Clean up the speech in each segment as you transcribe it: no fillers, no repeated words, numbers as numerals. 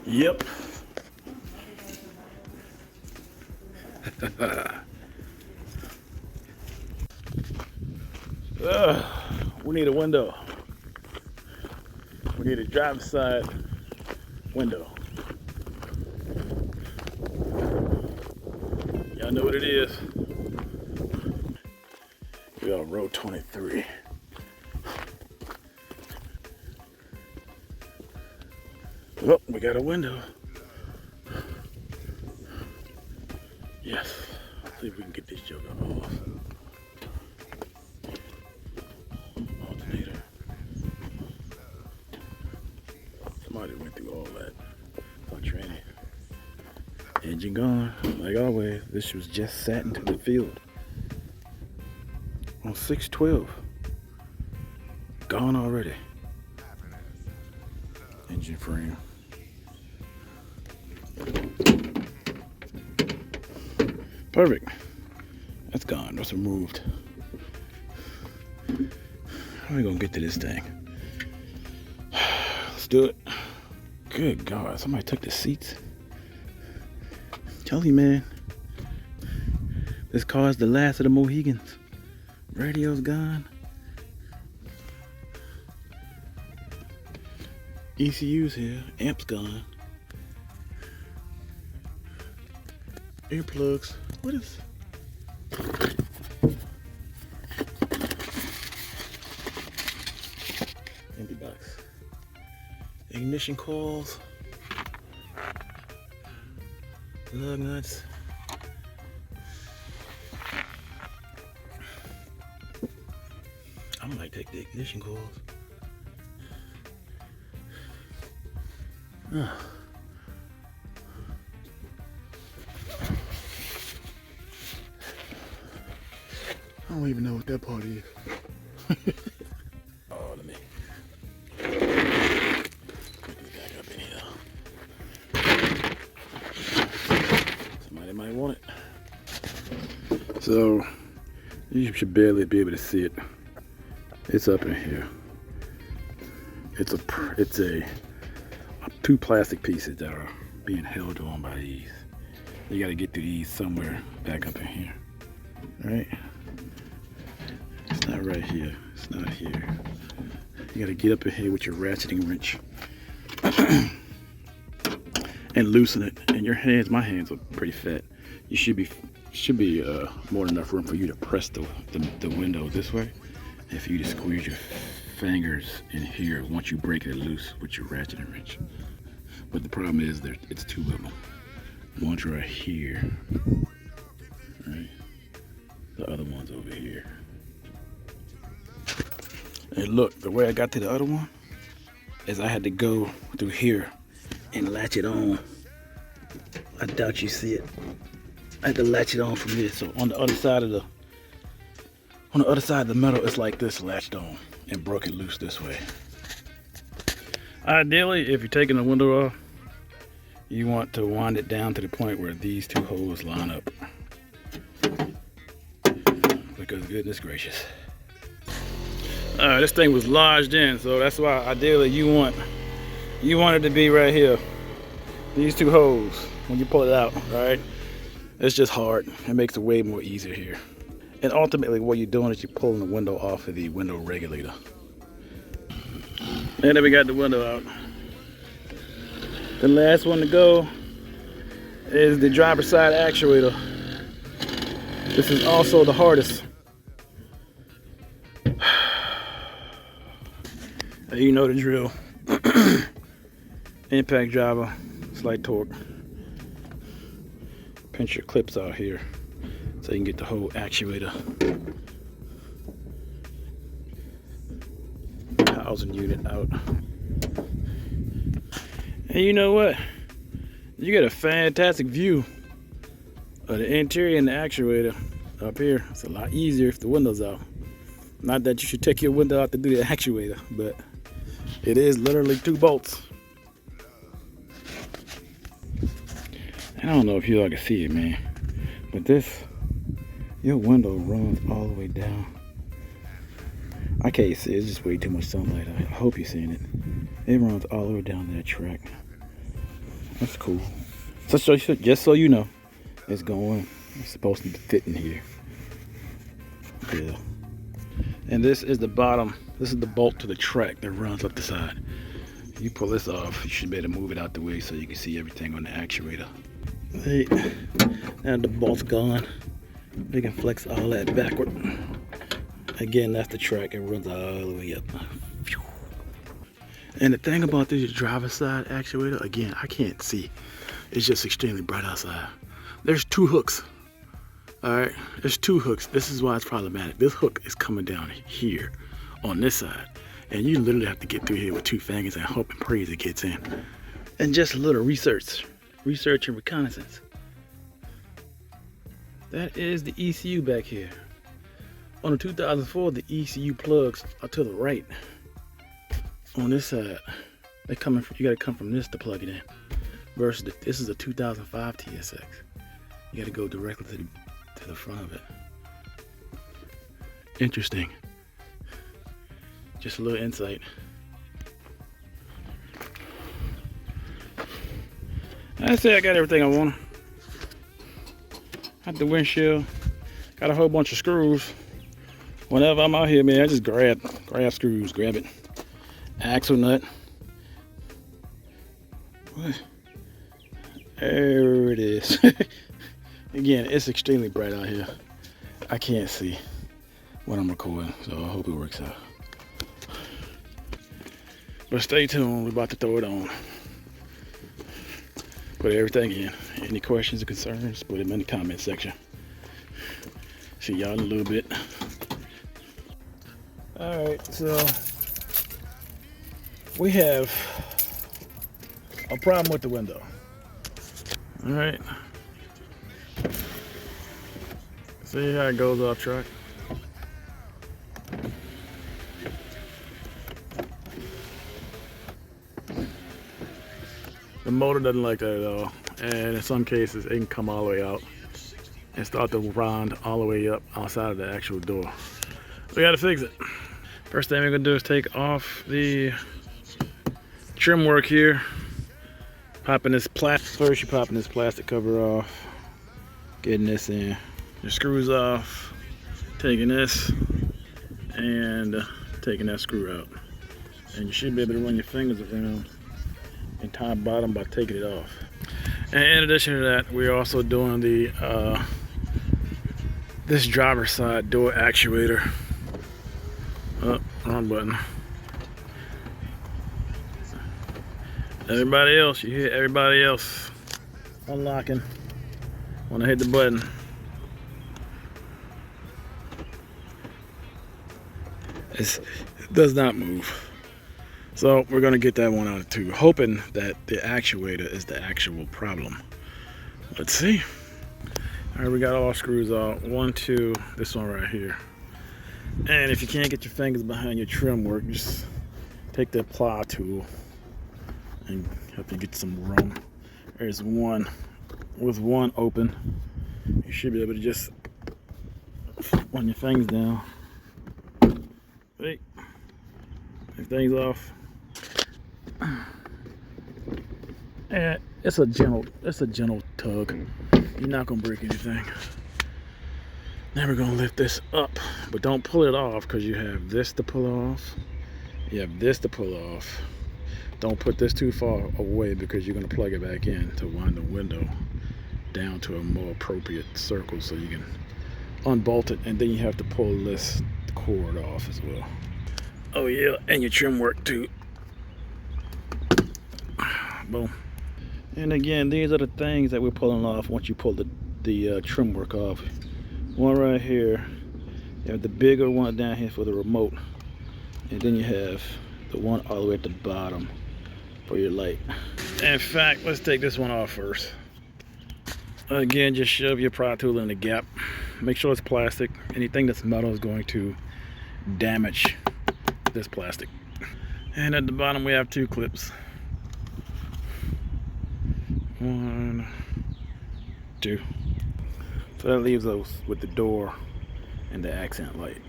Yep. We need a window. We need a driver's side window. Y'all know what it is. We got row 23. Oh, we got a window. Yes. Let's see if we can get this joker off. Alternator. Somebody went through all that for training. Engine gone. Like always, this was just sat into the field. On 612. Gone already. Engine frame. Perfect. That's gone. That's removed. How are we gonna get to this thing? Let's do it. Good God, somebody took the seats. Tell you, man, this car is the last of the Mohegans. Radio's gone. ECU's here. Amp's gone. Earplugs. What is? Empty box. Ignition coils. Lug nuts. I might take the ignition coils. I don't even know what that part is. Oh, let me put this back up in here. Somebody might want it. So you should barely be able to see it. It's up in here. It's a two plastic pieces that are being held on by these. You got to get through these somewhere back up in here. All right. It's not right here. It's not here. You got to get up in here with your ratcheting wrench and loosen it. And your hands, my hands are pretty fat. You should be more than enough room for you to press the window this way, and for you to squeeze your fingers in here once you break it loose with your ratcheting wrench. But the problem is it's two of them. One's right here, right? The other one's over here. And look, the way I got to the other one is I had to go through here and latch it on. I doubt you see it. I had to latch it on from here. So on the other side of the metal, it's like this, latched on and broken loose this way. Ideally, if you're taking the window off, you want to wind it down to the point where these two holes line up. Because goodness gracious. This thing was lodged in, so that's why ideally you want it to be right here. These two holes when you pull it out, right? It's just hard. It makes it way more easier here. And ultimately what you're doing is you're pulling the window off of the window regulator. And then we got the window out. The last one to go is the driver's side actuator. This is also the hardest. You know the drill. Impact driver, slight torque. Pinch your clips out here so you can get the whole actuator. Housing unit out. And you know what? You get a fantastic view of the interior and the actuator up here. It's a lot easier if the window's out. Not that you should take your window out to do the actuator, but it is literally two bolts. I don't know if you all can see it, man, but your window runs all the way down. I can't see it, it's just way too much sunlight. I hope you're seeing it. It runs all the way down that track. That's cool. So just so you know, it's supposed to fit in here. Yeah. And this is the bottom. This is the bolt to the track that runs up the side. You pull this off, you should be able to move it out the way so you can see everything on the actuator. Right. Now the bolt's gone. We can flex all that backward. Again, that's the track. It runs all the way up. And the thing about this driver's side actuator, again, I can't see. It's just extremely bright outside. There's 2 hooks. All right, there's 2 hooks. This is why it's problematic. This hook is coming down here on this side. And you literally have to get through here with 2 fingers and hope and pray it gets in. And just a little research and reconnaissance. That is the ECU back here. On the 2004, the ECU plugs are to the right. On this side, you gotta come from this to plug it in. Versus this is a 2005 TSX. You gotta go directly to the front of it. Interesting. Just a little insight. I say I got everything I want. Got the windshield. Got a whole bunch of screws. Whenever I'm out here, man, I just grab screws, grab it. Axle nut. What? There it is. Again, it's extremely bright out here. I can't see what I'm recording, so I hope it works out. But stay tuned, we're about to throw it on. Put everything in. Any questions or concerns, put them in the comment section. See y'all in a little bit. Alright, so we have a problem with the window. Alright. See how it goes off track? The motor doesn't like that at all. And in some cases, it can come all the way out and start to round all the way up outside of the actual door. We gotta fix it. First thing we're gonna do is take off the trim work here. Popping this plastic. First, you're popping this plastic cover off. Getting this in. Your screws off. Taking this and taking that screw out. And you should be able to run your fingers around and top bottom by taking it off. And in addition to that, we're also doing the this driver's side door actuator. Oh, wrong button. Everybody else, you hear everybody else unlocking when I hit the button. It does not move. So we're gonna get that one out too, hoping that the actuator is the actual problem. Let's see. All right, we got all screws out. 1, 2, this one right here. And if you can't get your fingers behind your trim work, just take the plow tool and help you get some room. There's one with one open. You should be able to just run your fingers down. Hey, take things off. And it's a gentle tug. You're not gonna break anything. Now we're gonna lift this up, but don't pull it off because you have this to pull off. You have this to pull off. Don't put this too far away because you're gonna plug it back in to wind the window down to a more appropriate circle so you can unbolt it, and then you have to pull this cord off as well. Oh yeah, and your trim work too. Boom. And again, these are the things that we're pulling off once you pull the trim work off. One right here, you have the bigger one down here for the remote, and then you have the one all the way at the bottom for your light. In fact, let's take this one off first. Again, just shove your pry tool in the gap. Make sure it's plastic. Anything that's metal is going to damage this plastic. And at the bottom we have 2 clips. 1, 2. So that leaves us with the door and the accent light.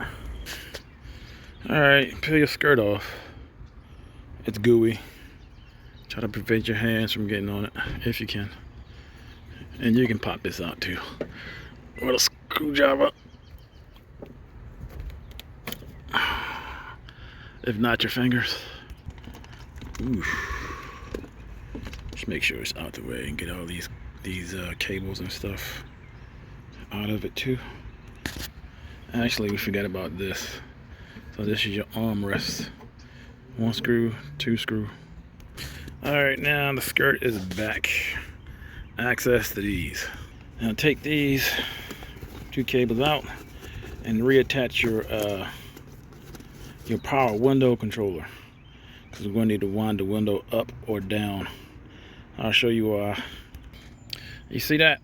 Alright, peel your skirt off. It's gooey. Try to prevent your hands from getting on it if you can. And you can pop this out too with a screwdriver. If not, your fingers. Oof. Just make sure it's out the way and get all these cables and stuff out of it too. Actually, we forgot about this. So this is your armrest. 1 screw, 2 screw. Alright, now the skirt is back. Access to these. Now take these 2 cables out and reattach your power window controller, because we're going to need to wind the window up or down. I'll show you why. You see that?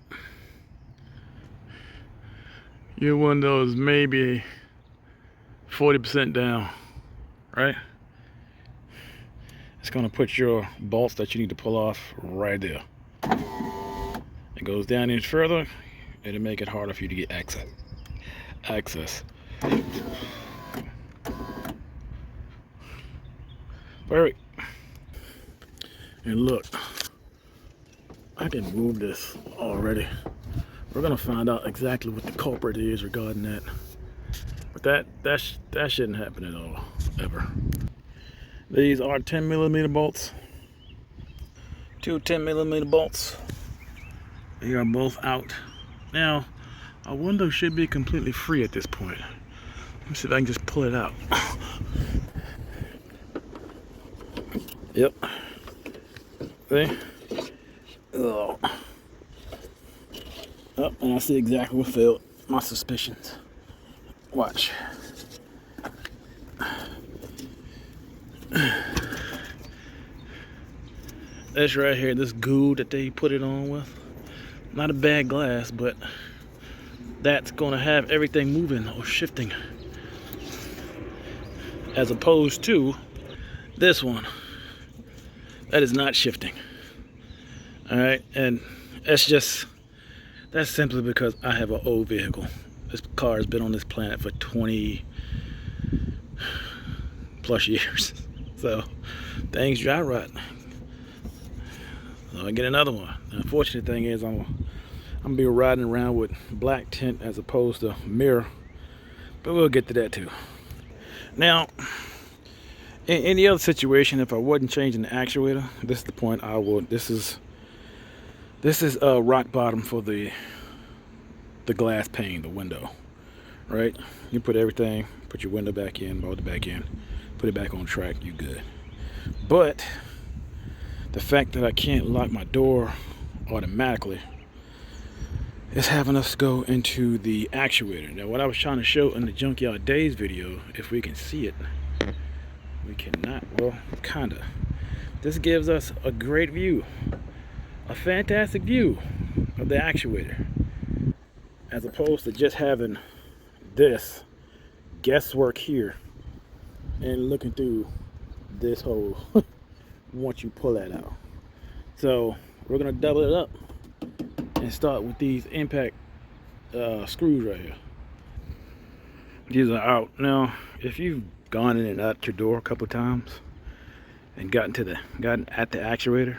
Your window is maybe 40% down, right? It's going to put your bolts that you need to pull off right there. It goes down any further, it'll make it harder for you to get access. Perfect. And look, I can move this already. We're gonna find out exactly what the culprit is regarding that. But that shouldn't happen at all, ever. These are 10mm bolts. 2 10mm bolts. They are both out. Now, our window should be completely free at this point. Let me see if I can just pull it out. Yep. See? Oh. Oh, and I see exactly what failed my suspicions. Watch. This right here, this goo that they put it on with, not a bad glass, but that's gonna have everything moving or shifting, as opposed to this one that is not shifting. All right, and that's simply because I have an old vehicle. This car has been on this planet for 20 plus years, so things dry rot. So I get another one. The unfortunate thing is I'm gonna be riding around with black tint as opposed to mirror, but we'll get to that too. Now, in any other situation, if I wasn't changing the actuator, this is the point I would. This is rock bottom for the glass pane, the window, right? You put everything, put your window back in, mold it back in, put it back on track, you good. But the fact that I can't lock my door automatically is having us go into the actuator. Now, what I was trying to show in the Junkyard Days video, if we can see it, we cannot. Well, kinda. This gives us a great view, a fantastic view of the actuator, as opposed to just having this guesswork here and looking through this hole once you pull that out. So we're gonna double it up and start with these impact screws right here. These are out. Now, if you've gone in and out your door a couple times and gotten at the actuator,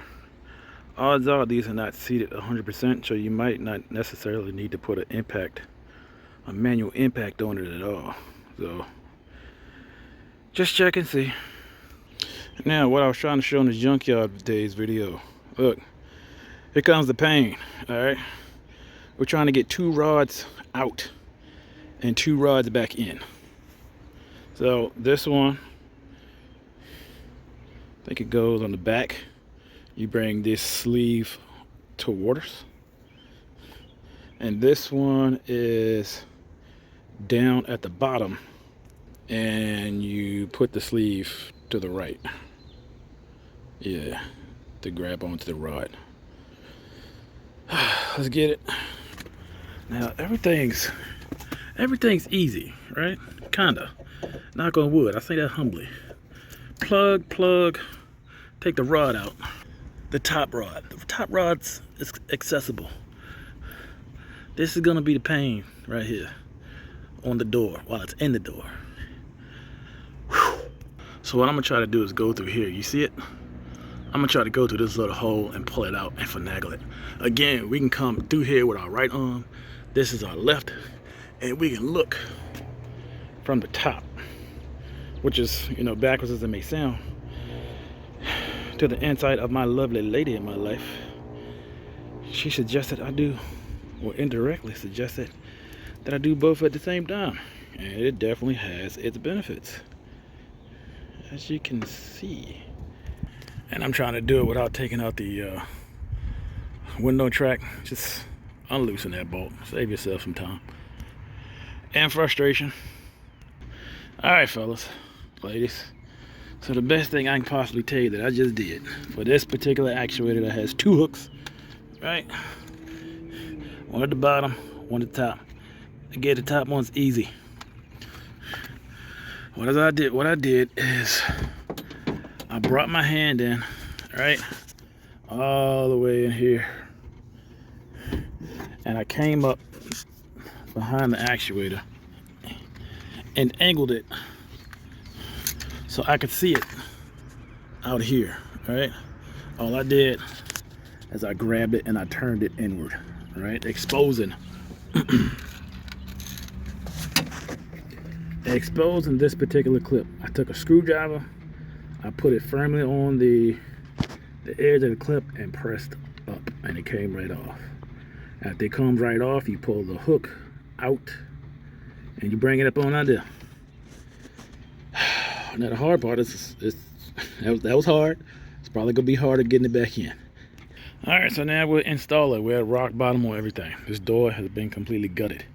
odds are these are not seated 100%, so you might not necessarily need to put a manual impact on it at all. So just check and see. Now, what I was trying to show in the Junkyard Days video, look, here comes the pane. All right, we're trying to get 2 rods out and 2 rods back in. So this one, I think it goes on the back. You bring this sleeve towards us, and this one is down at the bottom, and you put the sleeve to the right, yeah, to grab onto the rod. Let's get it. Now everything's easy, right? Kinda. Knock on wood. I say that humbly. Plug, take the rod out. The top rod's accessible. This is gonna be the pane right here on the door while it's in the door. Whew. So what I'm gonna try to do is go through here. You see it? I'm gonna try to go through this little hole and pull it out and finagle it. Again, we can come through here with our right arm. This is our left, and we can look from the top, which is, you know, backwards as it may sound, to the inside of my lovely lady in my life. She suggested I do, or indirectly suggested that I do both at the same time, and it definitely has its benefits, as you can see. And I'm trying to do it without taking out the window track. Just unloosen that bolt. Save yourself some time and frustration. All right, fellas, ladies. So the best thing I can possibly tell you that I just did for this particular actuator that has 2 hooks, right? One at the bottom, one at the top. Again, the top one's easy. What I did is I brought my hand in, right, all the way in here, and I came up behind the actuator and angled it so I could see it out here, right? All I did is I grabbed it and I turned it inward, right, exposing this particular clip. I took a screwdriver, I put it firmly on the edge of the clip and pressed up, and it came right off. After it comes right off, you pull the hook out and you bring it up on under. Now the hard part is that was hard. It's probably gonna be harder getting it back in. All right, so now we'll install it. We're at rock bottom on everything. This door has been completely gutted,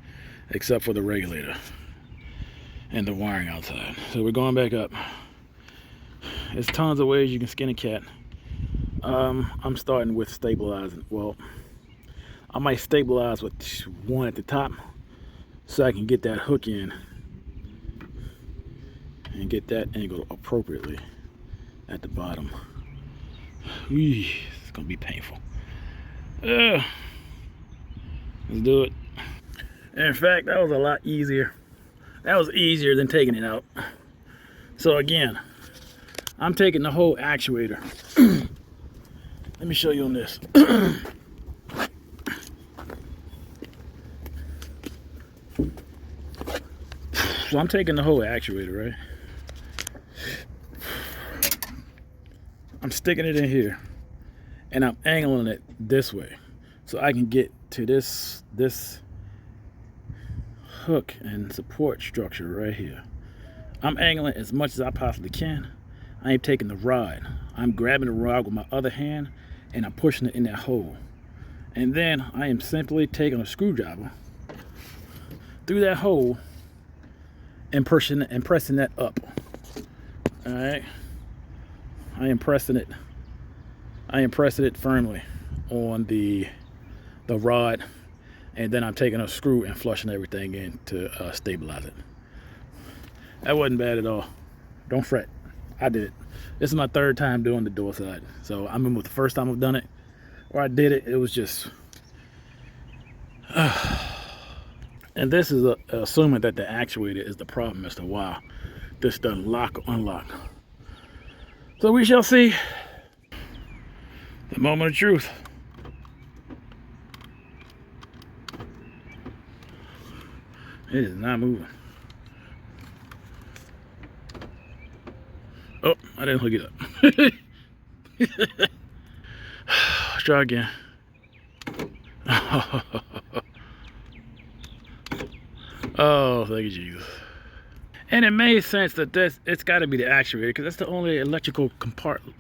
except for the regulator and the wiring outside. So we're going back up. There's tons of ways you can skin a cat. I'm starting with stabilizing. Well, I might stabilize with one at the top so I can get that hook in and get that angle appropriately at the bottom. It's gonna be painful. Let's do it. In fact, that was a lot easier. That was easier than taking it out. So again, I'm taking the whole actuator. Let me show you on this. So I'm taking the whole actuator, right? I'm sticking it in here and I'm angling it this way so I can get to this hook and support structure right here. I'm angling as much as I possibly can. I ain't taking the rod. I'm grabbing the rod with my other hand and I'm pushing it in that hole. And then I am simply taking a screwdriver through that hole and pressing that up. All right. I am pressing it firmly on the rod, and then I'm taking a screw and flushing everything in to stabilize it. That wasn't bad at all. Don't fret. I did it. This is my 3rd time doing the door side. So I remember the first time I've done it, or I did it, it was just and this is assuming that the actuator is the problem as to why this doesn't lock or unlock. So we shall see. The moment of truth. It is not moving. Oh, I didn't hook it up. Let's try again. Oh, thank you, Jesus. And it made sense that it's got to be the actuator, because that's the only electrical component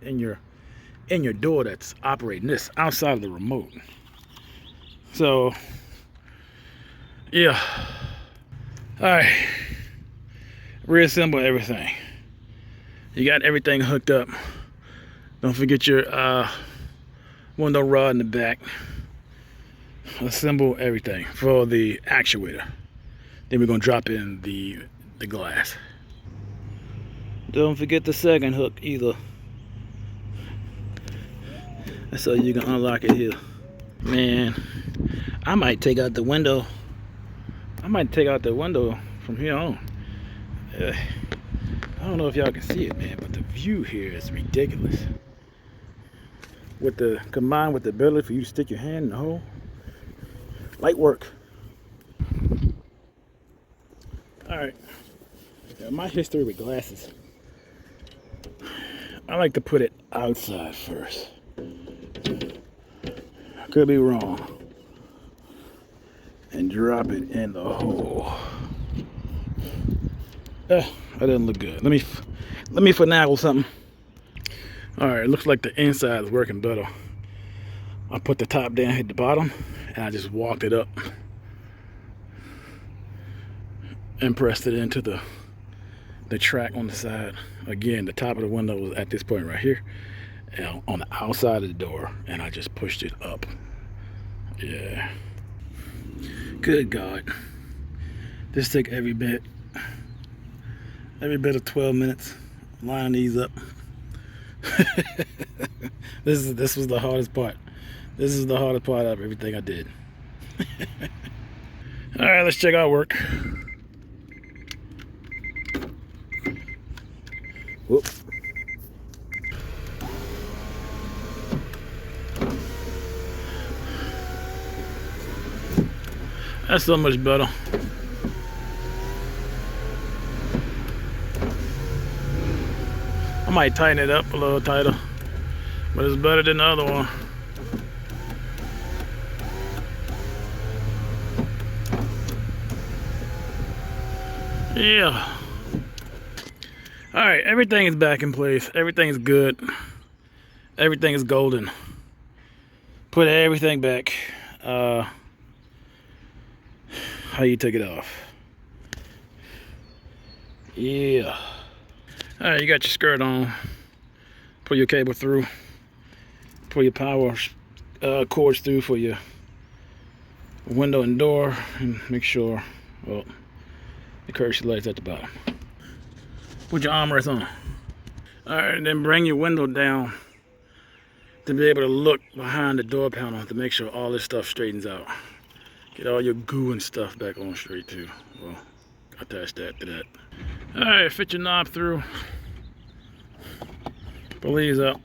in your door that's operating this outside of the remote. So yeah. All right. Reassemble everything. You got everything hooked up. Don't forget your window rod in the back. Assemble everything for the actuator. Then we're gonna drop in the glass. Don't forget the second hook either. That's so you can unlock it here. Man, I might take out the window. I might take out the window from here on. I don't know if y'all can see it, man, but the view here is ridiculous. With the combined with the ability for you to stick your hand in the hole. Light work. Alright. My history with glasses. I like to put it outside first. Could be wrong. And drop it in the hole. That doesn't look good. Let me finagle something. Alright, looks like the inside is working better. I put the top down, hit the bottom, and I just walked it up and pressed it into the track on the side. Again, the top of the window was at this point right here, and on the outside of the door, and I just pushed it up. Yeah. Good God. This took every bit of 12 minutes. Line these up. This was the hardest part. This is the hardest part of everything I did. All right, let's check our work. Whoop. That's so much better. I might tighten it up a little tighter, but it's better than the other one. Yeah. All right, everything is back in place. Everything is good. Everything is golden. Put everything back. How you take it off? Yeah. All right, you got your skirt on. Pull your cable through. Pull your power cords through for your window and door, and make sure, well, the courtesy light's at the bottom. Put your armrest on. All right, and then bring your window down to be able to look behind the door panel to make sure all this stuff straightens out. Get all your goo and stuff back on straight too. Well, attach that to that. All right, fit your knob through. Pull these up.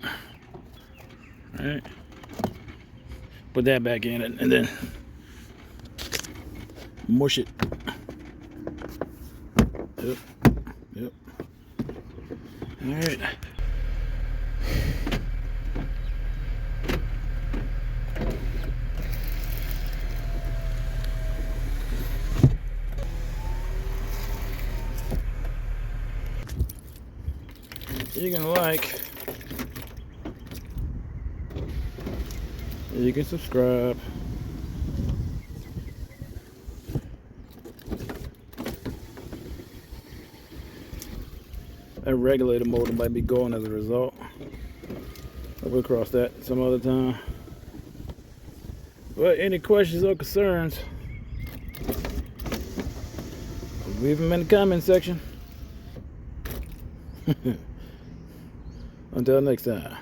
All right. Put that back in it, and then mush it. Yep. Yep. All right. You can like, you can subscribe. That regulator motor might be going as a result. We'll cross that some other time. But any questions or concerns, leave them in the comment section. Until next time.